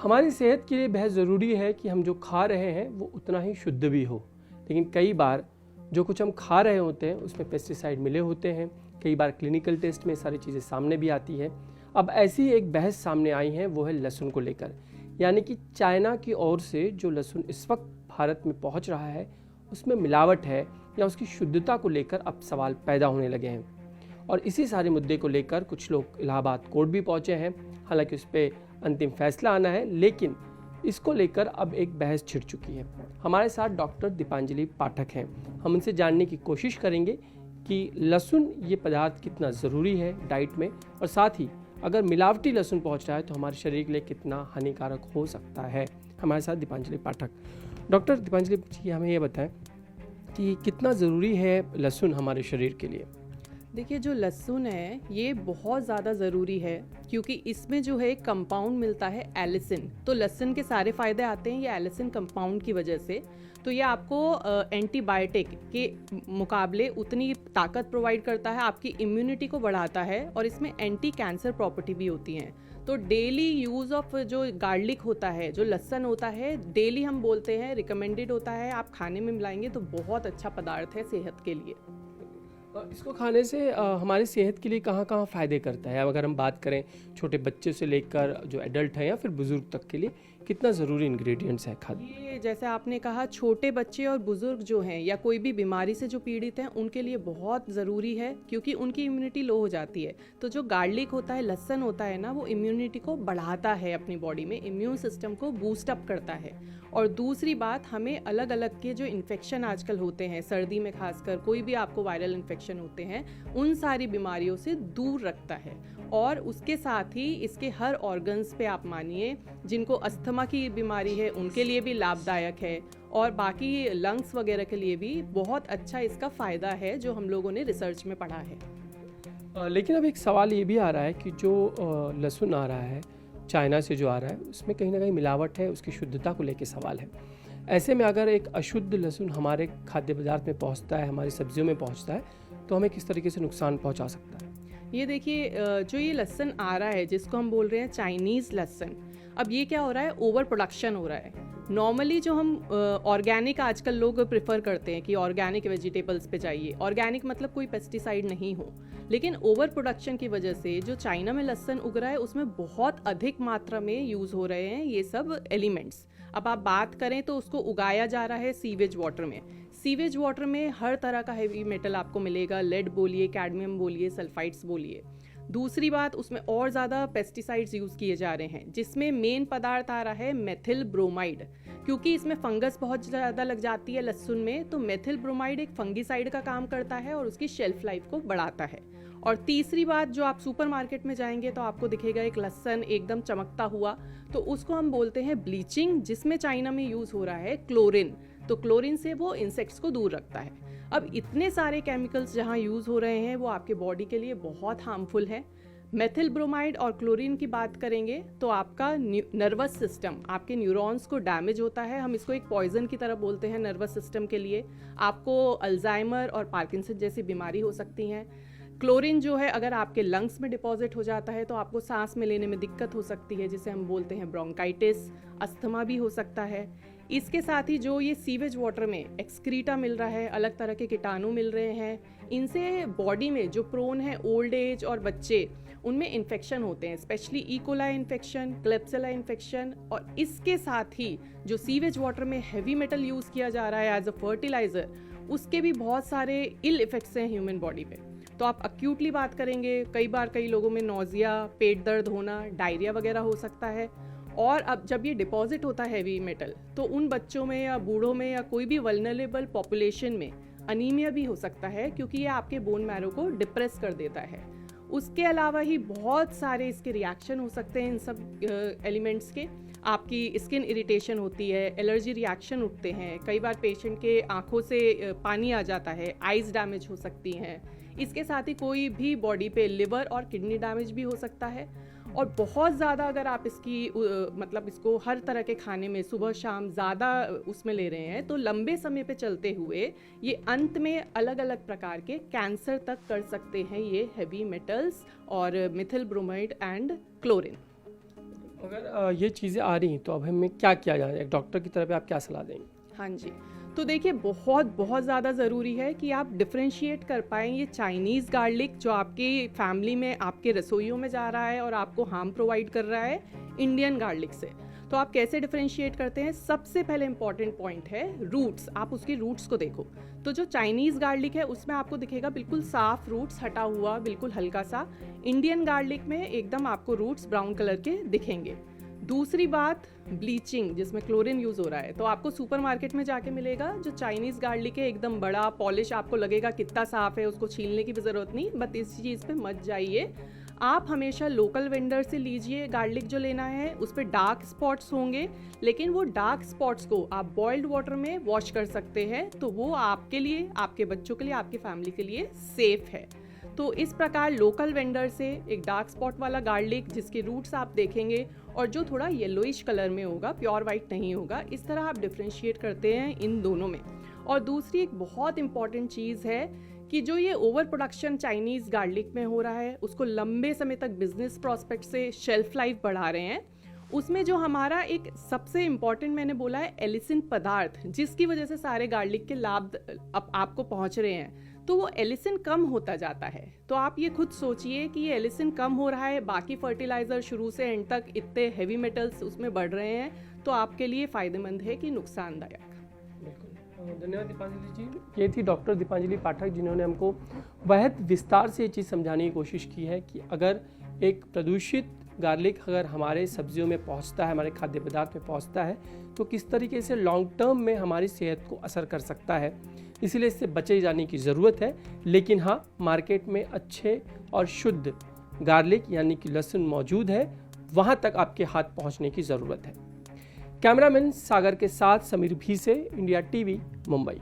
हमारी सेहत के लिए बेहद ज़रूरी है कि हम जो खा रहे हैं वो उतना ही शुद्ध भी हो, लेकिन कई बार जो कुछ हम खा रहे होते हैं उसमें पेस्टिसाइड मिले होते हैं। कई बार क्लिनिकल टेस्ट में सारी चीज़ें सामने भी आती है। अब ऐसी एक बहस सामने आई है, वो है लहसुन को लेकर, यानी कि चाइना की ओर से जो लहसुन इस वक्त भारत में पहुंच रहा है उसमें मिलावट है या उसकी शुद्धता को लेकर अब सवाल पैदा होने लगे हैं। और इसी सारे मुद्दे को लेकर कुछ लोग इलाहाबाद कोर्ट भी पहुंचे हैं। हालांकि उस पर अंतिम फैसला आना है, लेकिन इसको लेकर अब एक बहस छिड़ चुकी है। हमारे साथ डॉक्टर दीपांजलि पाठक हैं। हम उनसे जानने की कोशिश करेंगे कि लहसुन ये पदार्थ कितना ज़रूरी है डाइट में, और साथ ही अगर मिलावटी लहसुन पहुंच रहा है तो हमारे शरीर के लिए कितना हानिकारक हो सकता है। हमारे साथ दीपांजलि पाठक। डॉक्टर दीपांजलि जी, हमें ये बताएं कि कितना ज़रूरी है लहसुन हमारे शरीर के लिए। देखिए, जो लहसुन है ये बहुत ज़्यादा ज़रूरी है क्योंकि इसमें जो है एक कंपाउंड मिलता है एलिसिन। तो लहसुन के सारे फ़ायदे आते हैं ये एलिसिन कंपाउंड की वजह से। तो ये आपको एंटीबायोटिक के मुकाबले उतनी ताकत प्रोवाइड करता है, आपकी इम्यूनिटी को बढ़ाता है, और इसमें एंटी कैंसर प्रॉपर्टी भी होती हैं। तो डेली यूज़ ऑफ जो गार्लिक होता है, जो लहसुन होता है, डेली हम बोलते हैं रिकमेंडेड होता है, आप खाने में मिलाएंगे तो बहुत अच्छा पदार्थ है सेहत के लिए। इसको खाने से हमारी सेहत के लिए कहाँ कहाँ फ़ायदे करता है? अगर हम बात करें छोटे बच्चे से लेकर जो एडल्ट हैं या फिर बुज़ुर्ग तक के लिए कितना ज़रूरी इंग्रेडिएंट्स है खाद्य? ये जैसे आपने कहा, छोटे बच्चे और बुजुर्ग जो हैं या कोई भी बीमारी से जो पीड़ित हैं उनके लिए बहुत ज़रूरी है क्योंकि उनकी इम्यूनिटी लो हो जाती है। तो जो गार्लिक होता है, लहसुन होता है ना, वो इम्यूनिटी को बढ़ाता है, अपनी बॉडी में इम्यून सिस्टम को बूस्ट अप करता है। और दूसरी बात, हमें अलग अलग के जो इन्फेक्शन आजकल होते हैं, सर्दी में खासकर कोई भी आपको वायरल इन्फेक्शन होते हैं, उन सारी बीमारियों से दूर रखता है। और उसके साथ ही इसके हर ऑर्गन्स पे आप मानिए, जिनको अस्थमा की बीमारी है उनके लिए भी लाभदायक है, और बाकी लंग्स वगैरह के लिए भी बहुत अच्छा इसका फ़ायदा है जो हम लोगों ने रिसर्च में पढ़ा है। लेकिन अब एक सवाल ये भी आ रहा है कि जो लहसुन आ रहा है चाइना से, जो आ रहा है उसमें कहीं ना कहीं मिलावट है, उसकी शुद्धता को लेकर सवाल है। ऐसे में अगर एक अशुद्ध लहसुन हमारे खाद्य पदार्थ में पहुंचता है, हमारी सब्जियों में पहुंचता है, तो हमें किस तरीके से नुकसान पहुंचा सकता है? ये देखिए, जो ये लहसुन आ रहा है जिसको हम बोल रहे हैं चाइनीज़ लहसुन, अब ये क्या हो रहा है, ओवर प्रोडक्शन हो रहा है। नॉर्मली जो हम ऑर्गेनिक आजकल लोग प्रेफर करते हैं कि ऑर्गेनिक वेजिटेबल्स पे जाइए, ऑर्गेनिक मतलब कोई पेस्टिसाइड नहीं हो, लेकिन ओवर प्रोडक्शन की वजह से जो चाइना में लहसुन उग रहा है उसमें बहुत अधिक मात्रा में यूज़ हो रहे हैं ये सब एलिमेंट्स। अब आप बात करें तो उसको उगाया जा रहा है सीवेज वाटर में। सीवेज वाटर में हर तरह का हैवी मेटल आपको मिलेगा, लेड बोलिए, कैडमियम बोलिए, सल्फाइड्स बोलिए। दूसरी बात, उसमें और ज़्यादा पेस्टिसाइड्स यूज़ किए जा रहे हैं, जिसमें मेन पदार्थ आ रहा है मेथिल ब्रोमाइड। क्योंकि इसमें फंगस बहुत ज़्यादा लग जाती है लहसुन में, तो मेथिल ब्रोमाइड एक फंगिसाइड का काम करता है और उसकी शेल्फ लाइफ को बढ़ाता है। और तीसरी बात, जो आप सुपरमार्केट में जाएंगे तो आपको दिखेगा एक लहसुन एकदम चमकता हुआ, तो उसको हम बोलते हैं ब्लीचिंग, जिसमें चाइना में यूज़ हो रहा है क्लोरीन। तो क्लोरीन से वो इंसेक्ट्स को दूर रखता है। अब इतने सारे केमिकल्स जहाँ यूज़ हो रहे हैं वो आपके बॉडी के लिए बहुत हार्मफुल है। मेथिल ब्रोमाइड और क्लोरीन की बात करेंगे तो आपका नर्वस सिस्टम, आपके न्यूरॉन्स को डैमेज होता है। हम इसको एक पॉइजन की तरह बोलते हैं नर्वस सिस्टम के लिए। आपको अल्जाइमर और पार्किंसन जैसी बीमारी हो सकती हैं। क्लोरीन जो है, अगर आपके लंग्स में डिपॉजिट हो जाता है तो आपको सांस में लेने में दिक्कत हो सकती है, जिसे हम बोलते हैं ब्रोंकाइटिस, अस्थमा भी हो सकता है। इसके साथ ही जो ये सीवेज वाटर में एक्सक्रीटा मिल रहा है, अलग तरह के कीटाणु मिल रहे हैं, इनसे बॉडी में जो प्रोन है ओल्ड एज और बच्चे, उनमें इन्फेक्शन होते हैं, specially E coli infection, Klebsiella infection. और इसके साथ ही जो सीवेज वाटर में हैवी मेटल यूज़ किया जा रहा है एज अ फर्टिलाइज़र, उसके भी बहुत सारे इल इफेक्ट्स हैं ह्यूमन बॉडी पे। तो आप अक्यूटली बात करेंगे, कई बार कई लोगों में नोजिया, पेट दर्द होना, डायरिया वगैरह हो सकता है। और अब जब ये डिपॉजिट होता है हैवी मेटल, तो उन बच्चों में या बूढ़ों में या कोई भी वल्नरेबल पॉपुलेशन में अनीमिया भी हो सकता है, क्योंकि ये आपके बोन मैरो को डिप्रेस कर देता है। उसके अलावा ही बहुत सारे इसके रिएक्शन हो सकते हैं इन सब एलिमेंट्स के। आपकी स्किन इरिटेशन होती है, एलर्जी रिएक्शन उठते हैं, कई बार पेशेंट के आंखों से पानी आ जाता है, आइज़ डैमेज हो सकती हैं। इसके साथ ही कोई भी बॉडी पे लिवर और किडनी डैमेज भी हो सकता है। और बहुत ज़्यादा अगर आप इसकी मतलब इसको हर तरह के खाने में सुबह शाम ज़्यादा उसमें ले रहे हैं, तो लंबे समय पे चलते हुए ये अंत में अलग अलग प्रकार के कैंसर तक कर सकते हैं, ये हैवी मेटल्स और मिथिल ब्रोमाइड एंड क्लोरीन। अगर ये चीज़ें आ रही हैं तो अब हमें क्या किया जाए, एक डॉक्टर की तरफ आप क्या सलाह देंगे? हाँ जी, तो देखिए बहुत बहुत ज़्यादा ज़रूरी है कि आप डिफरेंशिएट कर पाएँ ये चाइनीज़ गार्लिक जो आपकी फैमिली में आपके रसोइयों में जा रहा है और आपको हार्म प्रोवाइड कर रहा है इंडियन गार्लिक से। तो आप कैसे डिफरेंशिएट करते हैं? सबसे पहले इंपॉर्टेंट पॉइंट है रूट्स। आप उसके रूट्स को देखो। तो जो चाइनीज़ गार्लिक है उसमें आपको दिखेगा बिल्कुल साफ रूट्स हटा हुआ, बिल्कुल हल्का सा। इंडियन गार्लिक में एकदम आपको रूट्स ब्राउन कलर के दिखेंगे। दूसरी बात, ब्लीचिंग जिसमें क्लोरीन यूज़ हो रहा है, तो आपको सुपरमार्केट में जाके मिलेगा जो चाइनीज़ गार्लिक है एकदम बड़ा पॉलिश, आपको लगेगा कितना साफ़ है, उसको छीलने की भी ज़रूरत नहीं। बट इस चीज़ पे मत जाइए, आप हमेशा लोकल वेंडर से लीजिए। गार्लिक जो लेना है उस पर डार्क स्पॉट्स होंगे, लेकिन वो डार्क स्पॉट्स को आप बॉइल्ड वाटर में वॉश कर सकते हैं, तो वो आपके लिए, आपके बच्चों के लिए, आपकी फैमिली के लिए सेफ़ है। तो इस प्रकार लोकल वेंडर से एक डार्क स्पॉट वाला गार्लिक जिसके रूट्स आप देखेंगे और जो थोड़ा येलोइश कलर में होगा, प्योर वाइट नहीं होगा, इस तरह आप डिफ्रेंशिएट करते हैं इन दोनों में। और दूसरी एक बहुत इंपॉर्टेंट चीज़ है कि जो ये ओवर प्रोडक्शन चाइनीज़ गार्लिक में हो रहा है उसको लंबे समय तक बिजनेस प्रोस्पेक्ट से शेल्फ लाइफ बढ़ा रहे हैं। उसमें जो हमारा एक सबसे इम्पॉर्टेंट मैंने बोला है एलिसिन पदार्थ, जिसकी वजह से सारे गार्लिक के लाभ अब आपको पहुंच रहे हैं, तो वो एलिसिन कम होता जाता है। तो आप ये खुद सोचिए कि ये एलिसिन कम हो रहा है, बाकी फर्टिलाइज़र शुरू से एंड तक इतने हैवी मेटल्स उसमें बढ़ रहे हैं, तो आपके लिए फ़ायदेमंद है कि नुकसानदायक। बिल्कुल, धन्यवाद दीपांजलि जी। ये थी डॉक्टर दीपांजलि पाठक जिन्होंने हमको बहुत विस्तार से ये चीज़ समझाने की कोशिश की है कि अगर एक प्रदूषित गार्लिक अगर हमारे सब्जियों में पहुंचता है, हमारे खाद्य पदार्थ में पहुंचता है, तो किस तरीके से लॉन्ग टर्म में हमारी सेहत को असर कर सकता है। इसीलिए इससे बचे जाने की ज़रूरत है। लेकिन हाँ, मार्केट में अच्छे और शुद्ध गार्लिक यानी कि लहसुन मौजूद है, वहाँ तक आपके हाथ पहुँचने की ज़रूरत है। कैमरामैन सागर के साथ समीर भी से, इंडिया टीवी, मुंबई।